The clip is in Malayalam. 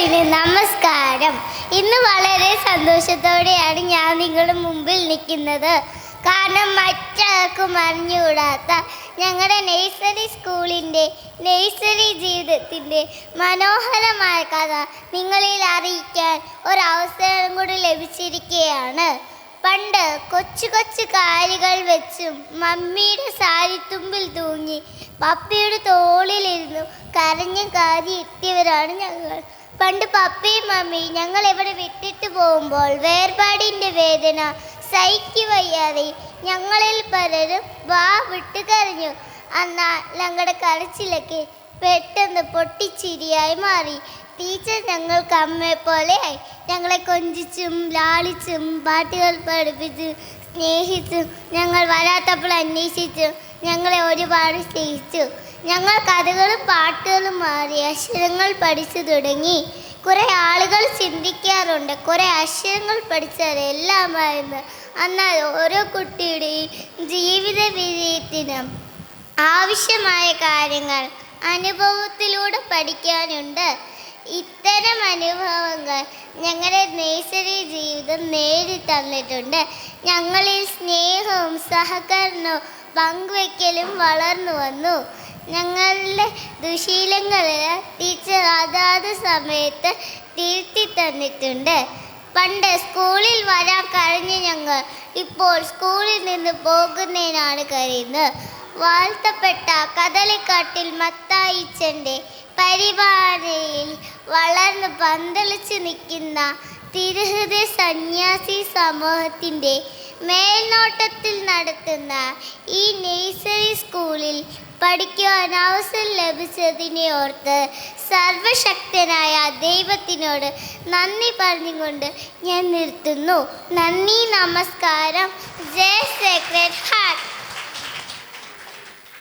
കൂട്ടുകാരിന് നമസ്കാരം. ഇന്ന് വളരെ സന്തോഷത്തോടെയാണ് ഞാൻ നിങ്ങളുടെ മുമ്പിൽ നിൽക്കുന്നത്. കാരണം മറ്റാർക്കും അറിഞ്ഞുകൂടാത്ത ഞങ്ങളുടെ നഴ്സറി സ്കൂളിൻ്റെ നഴ്സറി ജീവിതത്തിൻ്റെ മനോഹരമായ കഥ നിങ്ങളിൽ അറിയിക്കാൻ ഒരവസരം കൂടി ലഭിച്ചിരിക്കുകയാണ്. പണ്ട് കൊച്ചു കൊച്ചു കാലുകൾ വെച്ചും മമ്മിയുടെ സാരിത്തുമ്പിൽ തൂങ്ങി പപ്പിയുടെ തോളിലിരുന്നു കരഞ്ഞ് കാരി എത്തിയവരാണ് ഞങ്ങൾ. പണ്ട് പപ്പയും മമ്മിയും ഞങ്ങൾ ഇവിടെ വിട്ടിട്ട് പോകുമ്പോൾ വേർപാടിൻ്റെ വേദന സഹിക്കുവയ്യാതെ ഞങ്ങളിൽ പലരും വാ വിട്ട് കരഞ്ഞു. എന്നാൽ ഞങ്ങളുടെ കരച്ചിലൊക്കെ പെട്ടെന്ന് പൊട്ടിച്ചിരിയായി മാറി. ടീച്ചർ ഞങ്ങൾക്ക് അമ്മയെപ്പോലെയായി. ഞങ്ങളെ കൊഞ്ചിച്ചും ലാളിച്ചും പാട്ടുകൾ പഠിപ്പിച്ചും സ്നേഹിച്ചും ഞങ്ങൾ വരാത്തപ്പോൾ അന്വേഷിച്ചും ഞങ്ങളെ ഒരുപാട് സ്നേഹിച്ചു. ഞങ്ങൾ കഥകളും പാട്ടുകളും മാറി അക്ഷരങ്ങൾ പഠിച്ചു തുടങ്ങി. കുറേ ആളുകൾ ചിന്തിക്കാറുണ്ട് കുറേ അക്ഷരങ്ങൾ പഠിച്ചാൽ എല്ലാമായിരുന്നു. എന്നാൽ ഓരോ കുട്ടിയുടെയും ജീവിത വിജയത്തിനും ആവശ്യമായ കാര്യങ്ങൾ അനുഭവത്തിലൂടെ പഠിക്കാനുണ്ട്. ഇത്തരം അനുഭവങ്ങൾ ഞങ്ങളുടെ നഴ്സറി ജീവിതം നേടി തന്നിട്ടുണ്ട്. ഞങ്ങളിൽ സ്നേഹവും സഹകരണവും പങ്കുവയ്ക്കലും വളർന്നു വന്നു. ഞങ്ങളുടെ ദുശീലങ്ങൾ ടീച്ചർ അതാത് സമയത്ത് തിരുത്തി തന്നിട്ടുണ്ട്. പണ്ട് സ്കൂളിൽ വരാൻ കരഞ്ഞ ഞങ്ങൾ ഇപ്പോൾ സ്കൂളിൽ നിന്ന് പോകുന്നതിനാണ് കരയുന്നത്. വാഴ്ത്തപ്പെട്ട കദളിക്കാട്ടിൽ മത്തായിച്ചൻ്റെ പരിപാലനയിൽ വളർന്ന് പന്തളിച്ച് നിൽക്കുന്ന തിരുഹൃദയ സന്യാസി സമൂഹത്തിൻ്റെ മേൽനോട്ടത്തിൽ നടത്തുന്ന ഈ നഴ്സറി സ്കൂളിൽ പഠിക്കുവാൻ അവസരം ലഭിച്ചതിനെ ഓർത്ത് സർവശക്തനായ ദൈവത്തിനോട് നന്ദി പറഞ്ഞുകൊണ്ട് ഞാൻ നിർത്തുന്നു. നന്ദി, നമസ്കാരം. ജയ് ശ്രീകൃഷ്ണ.